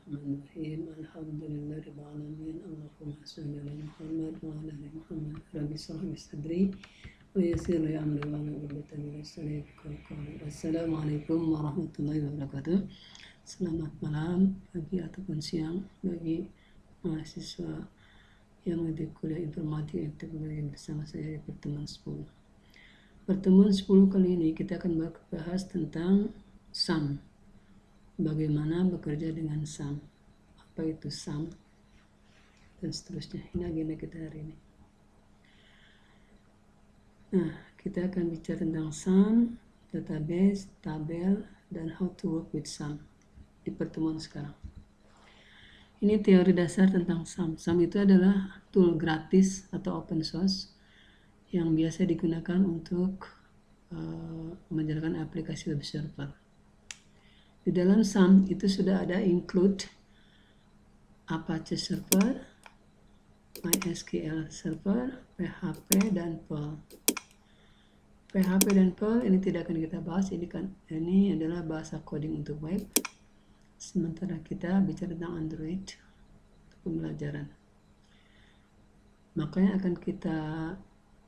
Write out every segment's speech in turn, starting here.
Bismillahirrahmanirrahim. Alhamdulillahirabbil alamin. Allahumma shalli ala Muhammad wa ala ali Muhammad. Rabbi shrah li sadri wa yassir li amri wa hlul 'uqdatam min lisani yafqahu qawli. Assalamualaikum warahmatullahi wabarakatuh. Selamat malam, pagi ataupun siang bagi mahasiswa yang di kuliah informatika dan teknologi bersama saya di pertemuan 10. Pertemuan 10 kali ini kita akan bahas tentang sum. Bagaimana bekerja dengan sum, apa itu sum, dan seterusnya. Ini agenda kita hari ini. Nah, kita akan bicara tentang sum, database, tabel, dan how to work with sum di pertemuan sekarang. Ini teori dasar tentang sum. Sum itu adalah tool gratis atau open source yang biasa digunakan untuk menjalankan aplikasi web server. Di dalam sum itu sudah ada include Apache server, MySQL server, PHP, dan Perl. PHP dan Perl ini tidak akan kita bahas, ini adalah bahasa coding untuk web. Sementara kita bicara tentang Android untuk pembelajaran. Makanya akan kita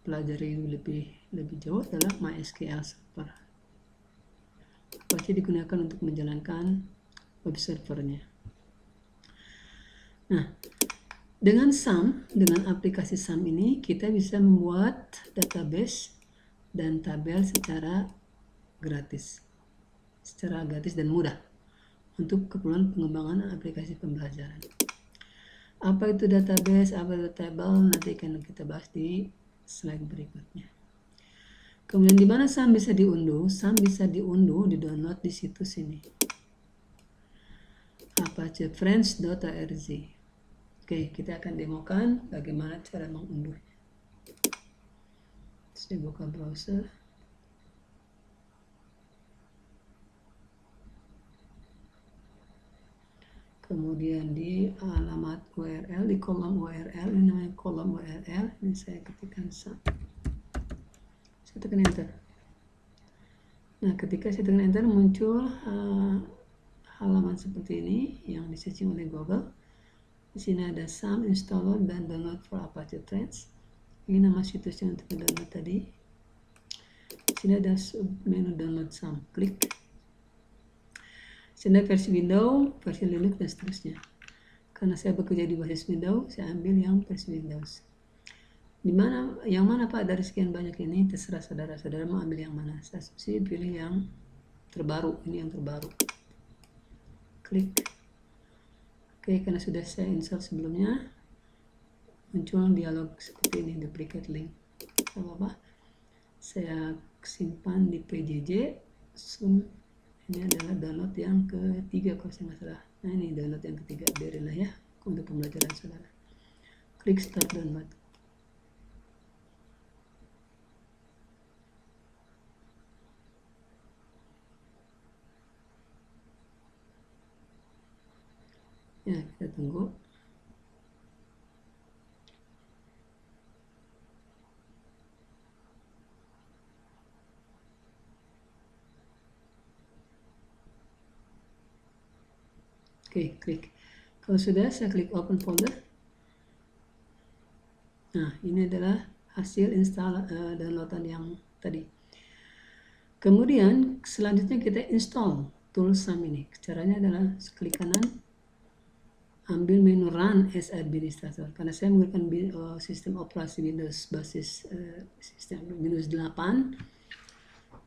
pelajari lebih jauh adalah MySQL server. Apache digunakan untuk menjalankan web servernya. Nah, dengan aplikasi sum ini kita bisa membuat database dan tabel secara gratis dan mudah untuk keperluan pengembangan aplikasi pembelajaran. Apa itu database, apa itu tabel, nanti akan kita bahas di slide berikutnya. Kemudian di mana sum bisa diunduh? Sum bisa diunduh, di-download di situs ini. apachefriends.org. Oke, kita akan demokan bagaimana cara mengunduhnya. Saya buka browser. Kemudian di alamat URL, di kolom URL, ini namanya kolom URL, ini saya ketikkan sum. Saya tekan enter. Nah, ketika saya tekan enter muncul halaman seperti ini yang di-searching oleh Google. Di sini ada sum, installer, dan download for Apache Friends. Ini nama situsnya untuk download tadi. Di sini ada menu download sum. Klik. Sini ada versi Windows, versi Linux, dan seterusnya. Karena saya bekerja di basis Windows, saya ambil yang versi Windows. Yang mana Pak dari sekian banyak ini? Terserah saudara-saudara mau ambil yang mana. Saya pilih yang terbaru. Ini yang terbaru. Klik. Oke, karena sudah saya install sebelumnya, muncul dialog seperti ini, duplicate link. Tidak apa-apa. Saya simpan di PJJ. Ini adalah download yang ketiga kalau saya nggak salah. Nah, ini download yang ketiga. Biarinlah ya untuk pembelajaran saudara. Klik start download. Ya, kita tunggu. Oke, klik. Kalau sudah, saya klik open folder. Nah, ini adalah hasil install downloadan yang tadi. Kemudian, selanjutnya kita install tool sum ini. Caranya adalah klik kanan, ambil menu Run as Administrator. Karena saya menggunakan sistem operasi Windows basis sistem Windows 8,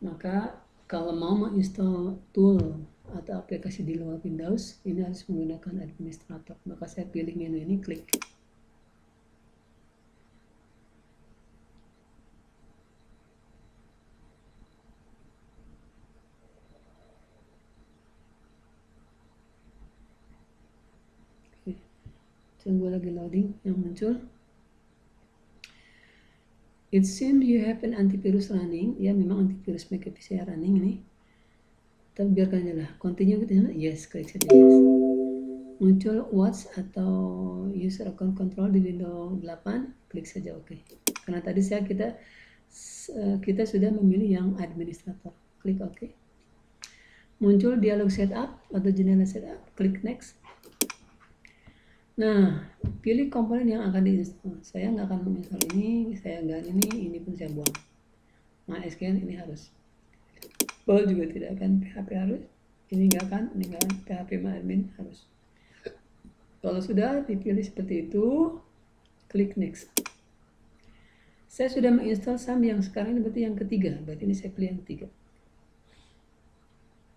maka kalau mau menginstall tool atau aplikasi di luar Windows, ini harus menggunakan administrator. Maka saya pilih menu ini, klik. Tunggu lagi loading yang muncul. It seems you have an antivirus running. Ya, memang antivirus Mac saya running ini. Tapi biarkan aja lah. Continue gitu. Yes, klik saja yes. Muncul watch atau user account control di Windows 8. Klik saja oke. Karena tadi kita sudah memilih yang administrator. Klik oke. Muncul dialog setup atau jendela setup. Klik next. Nah, pilih komponen yang akan diinstal. Saya nggak akan menginstal ini, saya nggak ini pun saya buang. MySQL ini harus. Perl juga tidak akan, PHP harus. Ini nggak akan, PHP MyAdmin harus. Kalau sudah dipilih seperti itu, klik next. Saya sudah menginstal SAM yang sekarang ini berarti yang ketiga, berarti ini saya pilih yang ketiga.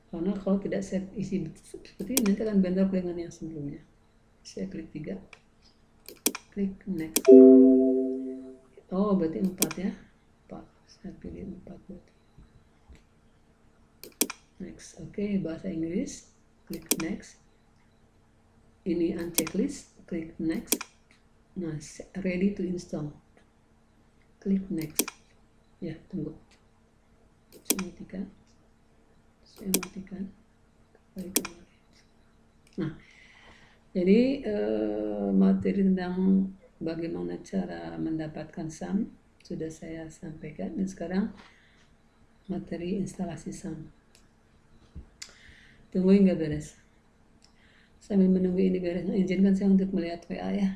Karena kalau tidak saya isi seperti ini nanti akan bentrok dengan yang sebelumnya. Saya klik 3, klik next. Oh berarti 4 ya, 4. Saya pilih 4 berarti. Next, oke, bahasa Inggris, klik next. Ini unchecklist, klik next. Nah, ready to install, klik next. Ya, tunggu. Saya matikan. Nah, jadi materi tentang bagaimana cara mendapatkan SAM sudah saya sampaikan, dan sekarang materi instalasi SAM. Tunggu hingga beres. Sambil menunggu ini beres, izinkan saya untuk melihat WA ya.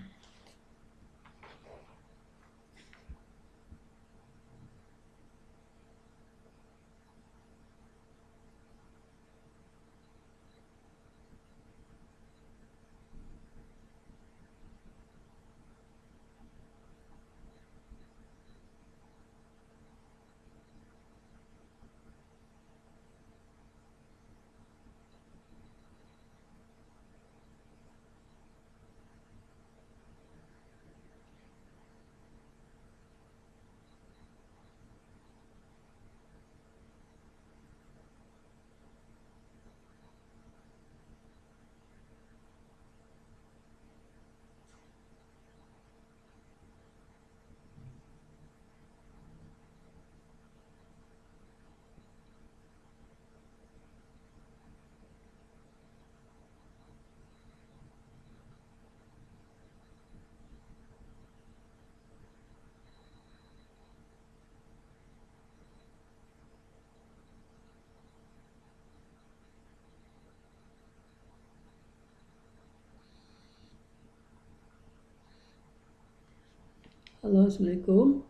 Halo, Assalamualaikum.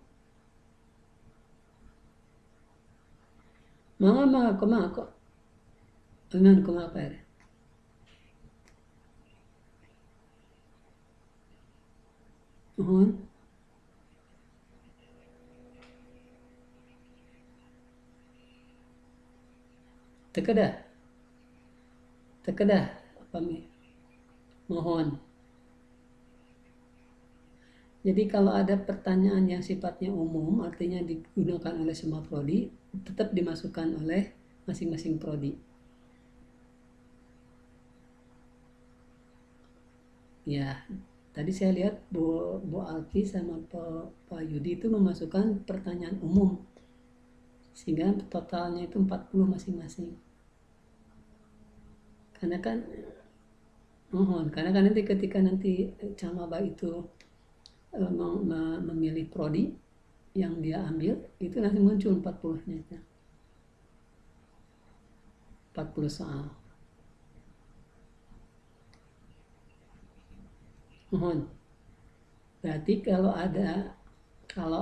Mama, kok. Aman, apa ya? Mohon. Terkedah. Apa nih? Mohon. Jadi kalau ada pertanyaan yang sifatnya umum, artinya digunakan oleh semua prodi, tetap dimasukkan oleh masing-masing prodi. Ya, tadi saya lihat Bu Alfi sama Pak Yudi itu memasukkan pertanyaan umum, sehingga totalnya itu 40 masing-masing. Karena kan nanti ketika nanti Camaba itu memilih prodi yang dia ambil, itu nanti muncul 40-nya itu. 40 soal. Mohon. Berarti kalau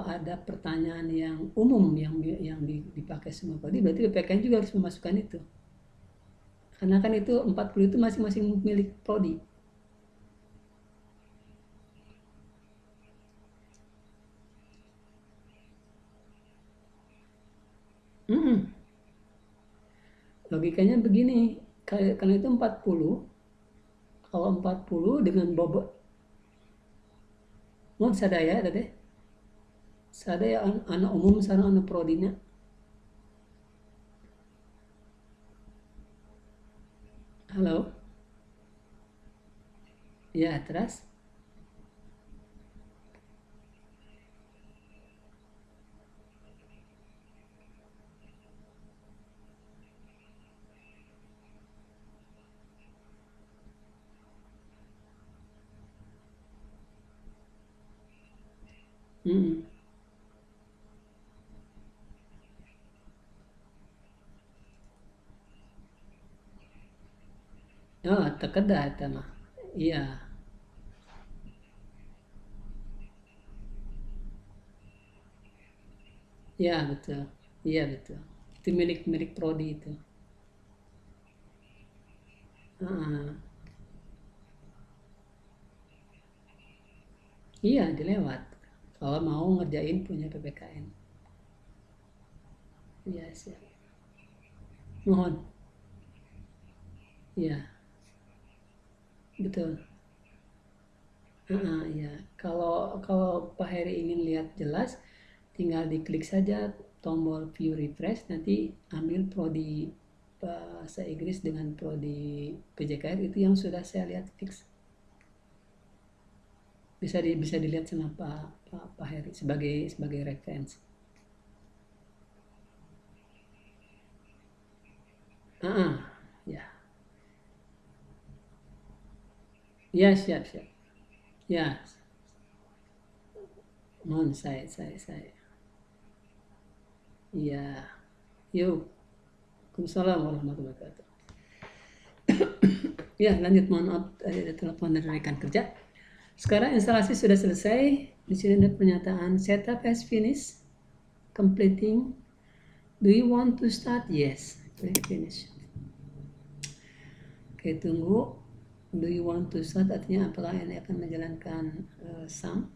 ada pertanyaan yang umum yang dipakai semua prodi, berarti PPKN juga harus memasukkan itu. Karena kan itu 40 itu masing-masing milik prodi. Logikanya begini, karena itu 40, kalau 40 dengan bobot, mohon sadaya tadi, sadaya anak umum sareng anak prodinya. Halo? Ya, terus? Hmm. Oh, terkedah itu mah. Iya, iya betul. Iya betul. Itu milik prodi itu. Heeh. Iya, dilewat. Kalau mau ngerjain punya PPKN. Iya, siap. Mohon. Iya, betul. Heeh, iya. Kalau kalau Pak Heri ingin lihat jelas, tinggal diklik saja tombol view refresh, nanti ambil prodi bahasa Inggris dengan prodi PJKR itu yang sudah saya lihat fix. Bisa dilihat sama Pak Heri sebagai reference. Ya, ya siap siap. Ya, mohon saya. Iya, yuk. Waalaikumsalam warahmatullahi wabarakatuh. Ya, lanjut, mohon maaf ada telepon dari rekan kerja. Sekarang instalasi sudah selesai. Di sini ada pernyataan setup has finished, completing. Do you want to start? Yes, click finish. Oke, tunggu. Do you want to start artinya apakah ini akan menjalankan sum?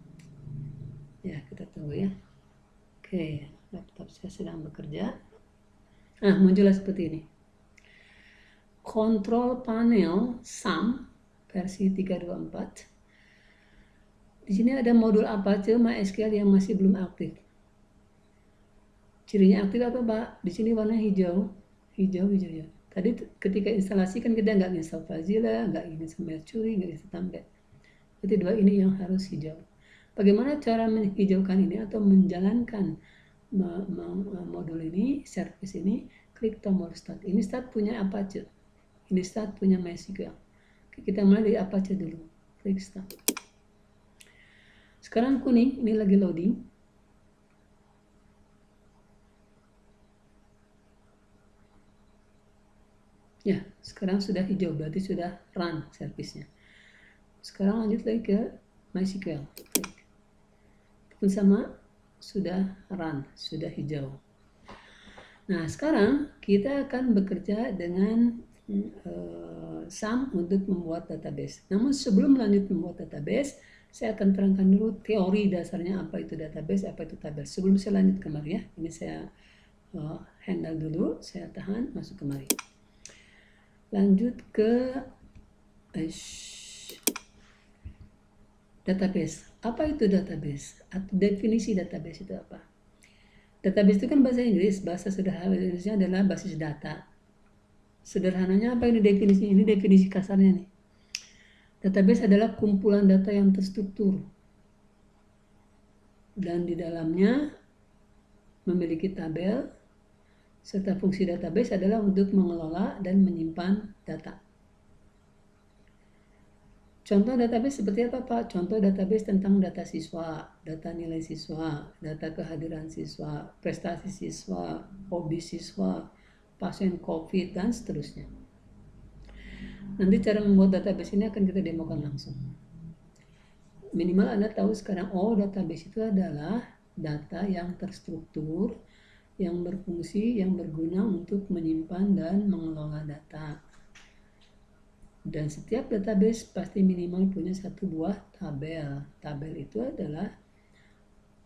Ya, kita tunggu ya. Oke, laptop saya sedang bekerja. Nah, muncullah seperti ini. Control panel sum versi 324. Di sini ada modul Apache MySQL yang masih belum aktif. Cirinya aktif apa, Pak? Di sini warna hijau. Hijau ya. Tadi ketika instalasi kan kita nggak install Fazilla, nggak install Mercury, nggak install Tomcat. Jadi dua ini yang harus hijau. Bagaimana cara menghijaukan ini atau menjalankan modul ini, service ini? Klik tombol start. Ini start punya Apache. Ini start punya MySQL. Kita mulai dari Apache dulu. Klik start. Sekarang kuning, ini lagi loading. Ya, sekarang sudah hijau, berarti sudah run servisnya. Sekarang lanjut lagi ke MySQL. Klik. Pun sama, sudah run, sudah hijau. Nah, sekarang kita akan bekerja dengan SAM untuk membuat database. Namun sebelum lanjut membuat database, saya akan terangkan dulu teori dasarnya apa itu database, apa itu tabel. Sebelum saya lanjut kemari ya, ini saya handle dulu, saya tahan, masuk kemari. Lanjut ke database. Apa itu database? Atau definisi database itu apa? Database itu kan bahasa Inggris, bahasa sederhana Inggrisnya adalah basis data. Sederhananya apa ini definisi? Ini definisi kasarnya nih. Database adalah kumpulan data yang terstruktur dan di dalamnya memiliki tabel, serta fungsi database adalah untuk mengelola dan menyimpan data. Contoh database seperti apa, Pak? Contoh database tentang data siswa, data nilai siswa, data kehadiran siswa, prestasi siswa, hobi siswa, pasien COVID, dan seterusnya. Nanti cara membuat database ini akan kita demokan langsung. Minimal Anda tahu sekarang, oh database itu adalah data yang terstruktur, yang berfungsi, yang berguna untuk menyimpan dan mengelola data. Dan setiap database pasti minimal punya satu buah tabel. Tabel itu adalah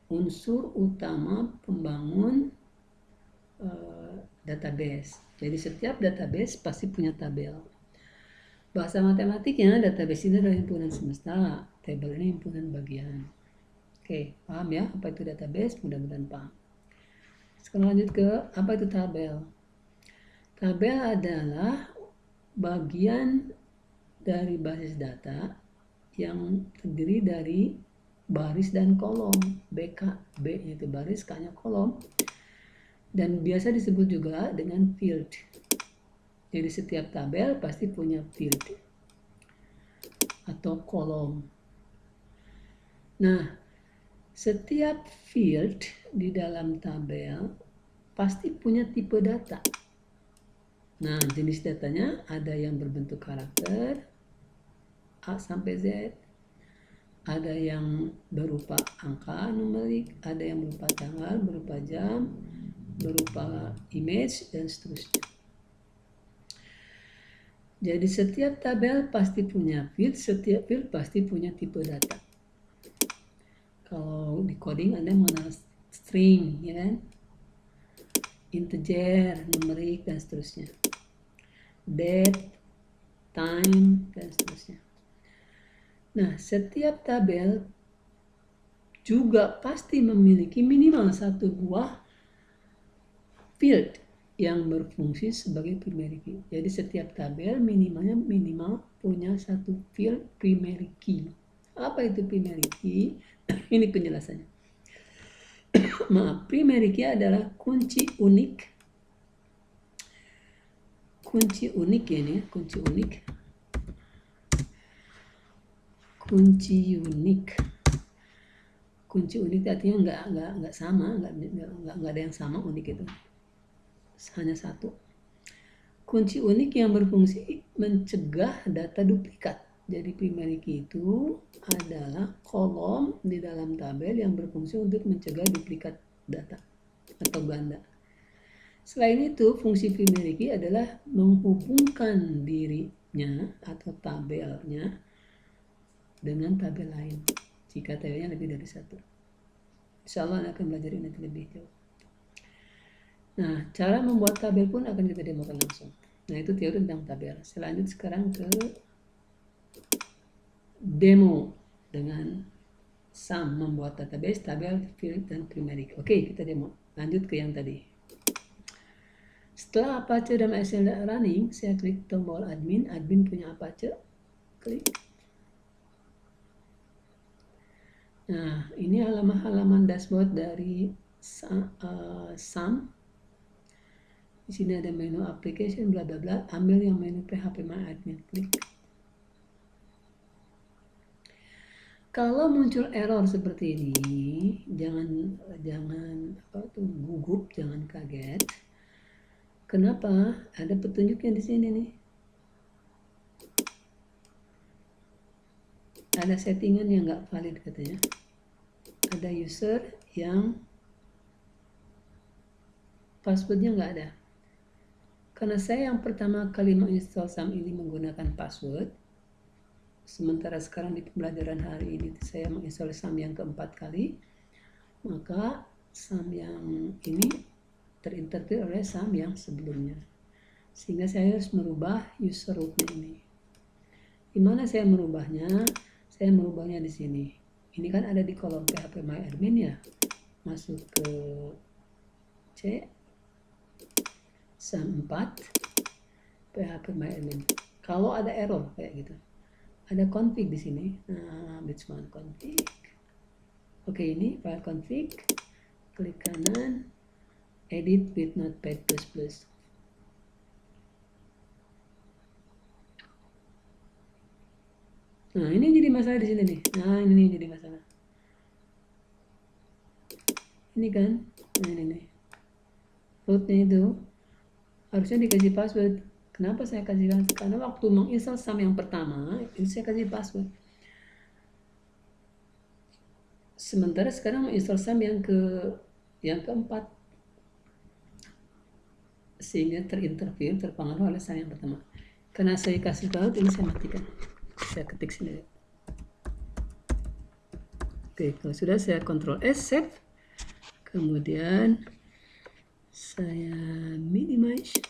unsur utama pembangun database. Jadi setiap database pasti punya tabel. Bahasa matematiknya database ini adalah himpunan semesta. Tabel ini himpunan bagian. Oke, paham ya apa itu database? Mudah-mudahan paham. Sekarang lanjut ke apa itu tabel. Tabel adalah bagian dari basis data yang terdiri dari baris dan kolom. BK, B itu baris, K-nya kolom. Dan biasa disebut juga dengan field. Jadi setiap tabel pasti punya field atau kolom. Nah, setiap field di dalam tabel pasti punya tipe data. Nah, jenis datanya ada yang berbentuk karakter, A sampai Z, ada yang berupa angka numerik, ada yang berupa tanggal, berupa jam, berupa image, dan seterusnya. Jadi setiap tabel pasti punya field, setiap field pasti punya tipe data. Kalau di coding Anda mengenal string, ya kan? Integer, numerik, dan seterusnya. Date, time, dan seterusnya. Nah, setiap tabel juga pasti memiliki minimal satu buah field yang berfungsi sebagai primary key. Jadi setiap tabel minimal punya satu field primary key. Apa itu primary key? Ini penjelasannya. Maaf, primary key adalah kunci unik. Kunci unik ya ini, kunci unik. Kunci unik. Kunci unik artinya nggak sama, nggak ada yang sama unik itu. Hanya satu. Kunci unik yang berfungsi mencegah data duplikat. Jadi primary key itu adalah kolom di dalam tabel yang berfungsi untuk mencegah duplikat data atau ganda. Selain itu, fungsi primary key adalah menghubungkan dirinya atau tabelnya dengan tabel lain jika tabelnya lebih dari satu. Insya Allah akan belajar ini lebih jauh. Nah, cara membuat tabel pun akan kita demokan langsung. Nah, itu teori tentang tabel. Selanjut sekarang ke demo dengan sum, membuat database, tabel, field, dan primary. Oke, kita demo. Lanjut ke yang tadi. Setelah Apache dan MySQL running, saya klik tombol admin. Admin punya Apache. Klik. Nah, ini halaman dashboard dari sum. Di sini ada menu application bla bla bla. Ambil yang menu phpMyAdmin, klik. Kalau muncul error seperti ini, jangan gugup, jangan kaget. Kenapa? Ada petunjuknya di sini nih. Ada settingan yang nggak valid katanya. Ada user yang passwordnya nggak ada. Karena saya yang pertama kali menginstall sum ini menggunakan password, sementara sekarang di pembelajaran hari ini saya menginstall sum yang keempat kali, maka sum yang ini terinterpret oleh sum yang sebelumnya. Sehingga saya harus merubah user rootnya ini. Di mana saya merubahnya? Saya merubahnya di sini. Ini kan ada di kolom phpMyAdmin ya. Masuk ke C, sum 4, phpMyAdmin. Kalau ada error kayak gitu, ada config di sini. Nah, bitsman config. Oke, ini file config. Klik kanan, edit with Notepad++. Nah, ini jadi masalah di sini nih. Nah, ini jadi masalah. Ini kan, nah ini nih. Rootnya itu harusnya dikasih password. Kenapa saya kasih password? Karena waktu menginstal sum yang pertama, itu saya kasih password. Sementara sekarang menginstal sum yang keempat, sehingga terpengaruh oleh sum yang pertama. Karena saya kasih tahu, ini saya matikan. Saya ketik sendiri. Oke, kalau sudah saya Ctrl S, save. Kemudian saya minimize.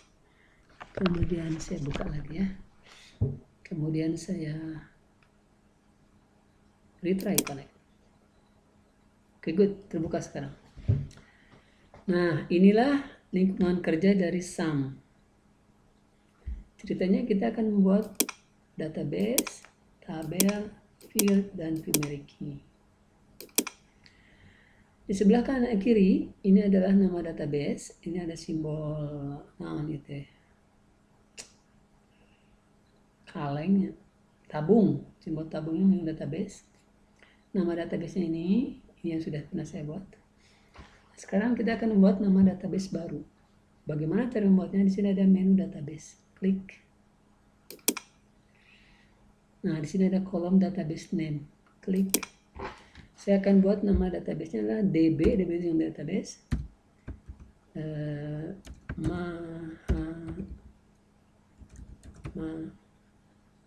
Kemudian saya buka lagi ya. Kemudian saya retry connect. Oke, good, terbuka sekarang. Nah, inilah lingkungan kerja dari sum. Ceritanya kita akan membuat database, tabel, field, dan primary key. Di sebelah kanan kiri, ini adalah nama database. Ini ada simbol naon itu ya. Kaleng, tabung, simbol tabungnya yang database. Nama database ini yang sudah pernah saya buat. Sekarang kita akan membuat nama database baru. Bagaimana cara membuatnya? Di sini ada menu database. Klik. Nah, di sini ada kolom database name. Klik. Saya akan buat nama database-nya adalah DB yang database.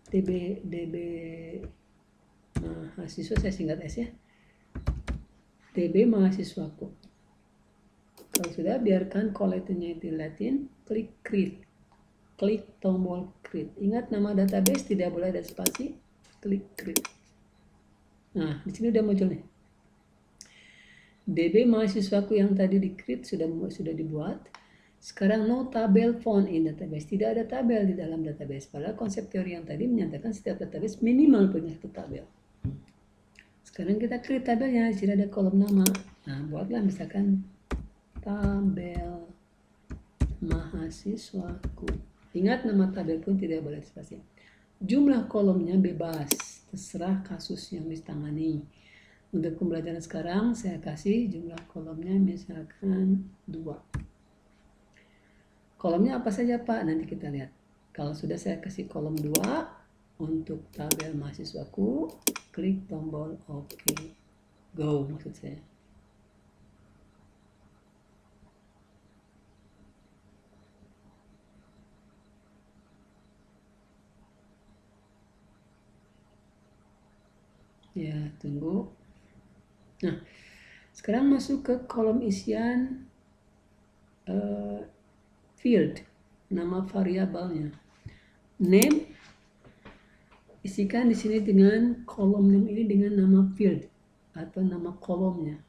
DB mahasiswa, saya singkat S ya. DB mahasiswaku. Kalau sudah, biarkan collector-nya itu Latin, klik create. Klik tombol create. Ingat, nama database tidak boleh ada spasi. Klik create. Nah, di sini udah muncul nih. DB mahasiswaku yang tadi di create sudah dibuat. Sekarang no tabel found in database. Tidak ada tabel di dalam database. Padahal konsep teori yang tadi menyatakan setiap database minimal punya satu tabel. Sekarang kita create tabelnya. Di sini ada kolom nama. Nah, buatlah misalkan tabel mahasiswaku. Ingat, nama tabel pun tidak boleh spasi. Jumlah kolomnya bebas. Terserah kasus yang ditangani. Untuk pembelajaran sekarang, saya kasih jumlah kolomnya misalkan 2. Kolomnya apa saja Pak? Nanti kita lihat. Kalau sudah saya kasih kolom 2 untuk tabel mahasiswaku, klik tombol OK. Go maksud saya. Ya, tunggu. Nah, sekarang masuk ke kolom isian field, nama variabelnya. Name, isikan di sini dengan kolom yang ini dengan nama field atau nama kolomnya.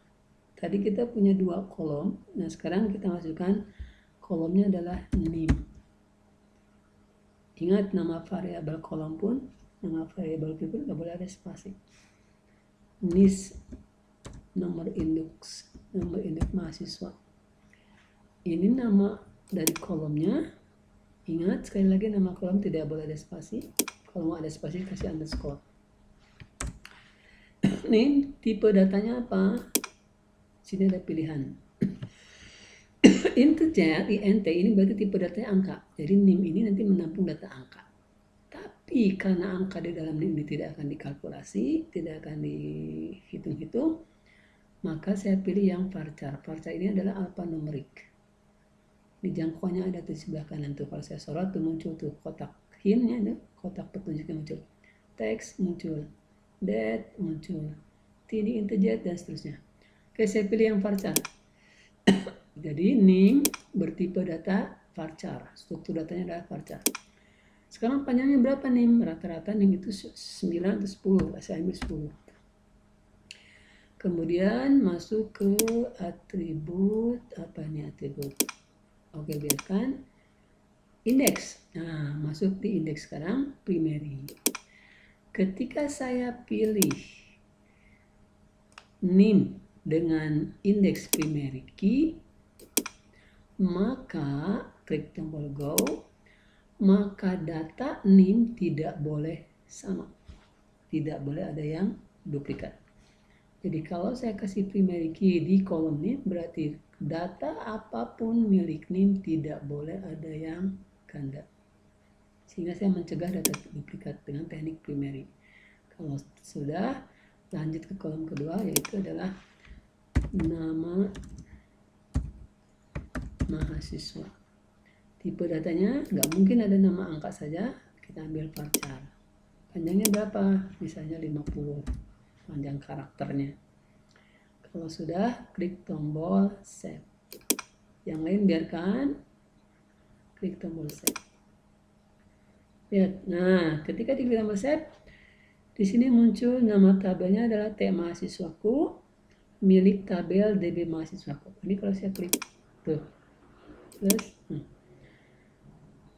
Tadi kita punya 2 kolom. Nah, sekarang kita masukkan kolomnya adalah name. Ingat, nama variabel kolom pun, nama variabel field pun nggak boleh ada spasi. NIS, nomor induk mahasiswa. Ini nama dari kolomnya. Ingat, sekali lagi nama kolom tidak boleh ada spasi. Kalau mau ada spasi, kasih underscore. Ini tipe datanya apa? Sini ada pilihan. Integer, int, ini berarti tipe datanya angka. Jadi name ini nanti menampung data angka. Tapi karena angka di dalam name ini tidak akan dikalkulasi, tidak akan dihitung-hitung, maka saya pilih yang varchar. Varchar ini adalah alphanumerik. Di jangkauannya ada di sebelah kanan tuh. Kalau saya sorot tuh muncul tuh kotak hintnya, tuh kotak petunjuknya muncul, teks muncul, date muncul, ini integer dan seterusnya. Oke, saya pilih yang varchar. Jadi name bertipe data varchar, struktur datanya adalah varchar. Sekarang panjangnya berapa name? Rata-rata name itu 9 atau 10, saya ambil 10. Kemudian masuk ke atribut, apa ini atribut? Oke, biarkan indeks. Nah, masuk di indeks sekarang primary. Ketika saya pilih name dengan indeks primary key, maka klik tombol go, maka data name tidak boleh sama. Tidak boleh ada yang duplikat. Jadi kalau saya kasih primary key di kolom name, berarti data apapun milik name tidak boleh ada yang ganda. Sehingga saya mencegah data duplikat dengan teknik primary. Kalau sudah, lanjut ke kolom kedua, yaitu adalah nama mahasiswa. Tipe datanya nggak mungkin ada nama angka saja, kita ambil varchar. Panjangnya berapa? Misalnya 50 panjang karakternya. Kalau sudah, klik tombol save. Yang lain biarkan, klik tombol save. Lihat, nah ketika diklik tombol save, di sini muncul nama tabelnya adalah T mahasiswaku, milik tabel DB mahasiswaku. Ini kalau saya klik tuh, plus,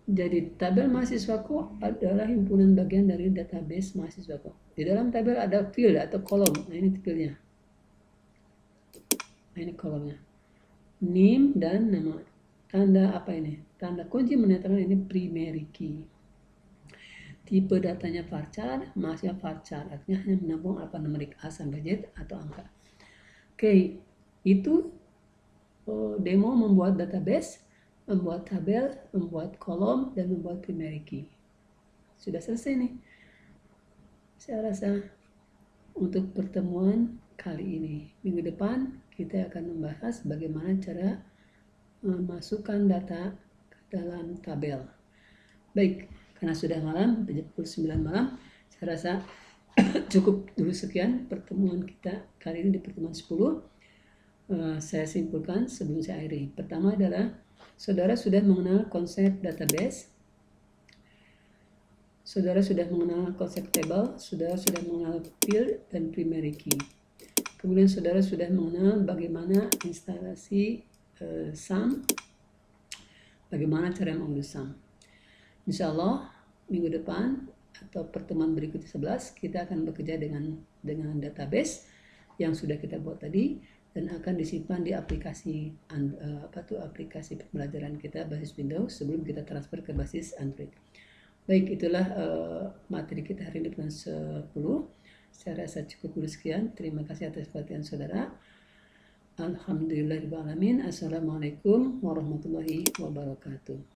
jadi tabel mahasiswaku adalah himpunan bagian dari database mahasiswaku. Di dalam tabel ada field atau kolom. Nah, ini filenya. Nah, ini kolomnya. Name dan nama. Tanda apa ini? Tanda kunci menyatakan ini primary key. Tipe datanya varchar, masih varchar. Artinya hanya menampung alphanumerik A sampai Z atau angka. Oke, itu demo membuat database, membuat tabel, membuat kolom, dan membuat primary key. Sudah selesai nih. saya rasa untuk pertemuan kali ini. Minggu depan kita akan membahas bagaimana cara memasukkan data ke dalam tabel. Baik, karena sudah malam, pukul 9 malam, saya rasa cukup dulu sekian pertemuan kita kali ini di pertemuan 10. Saya simpulkan sebelum saya akhiri. Pertama adalah saudara sudah mengenal konsep database, saudara sudah mengenal konsep table, saudara sudah mengenal field dan primary key. Kemudian saudara sudah mengenal bagaimana instalasi sum, bagaimana cara mengunduh sum. Insya Allah minggu depan atau pertemuan berikutnya 11 kita akan bekerja dengan database yang sudah kita buat tadi dan akan disimpan di aplikasi aplikasi pembelajaran kita basis Windows sebelum kita transfer ke basis Android. Baik, itulah materi kita hari ini pertemuan 10. Saya rasa cukup dulu sekian. Terima kasih atas perhatian saudara. Alhamdulillahirrahmanirrahim. Assalamualaikum warahmatullahi wabarakatuh.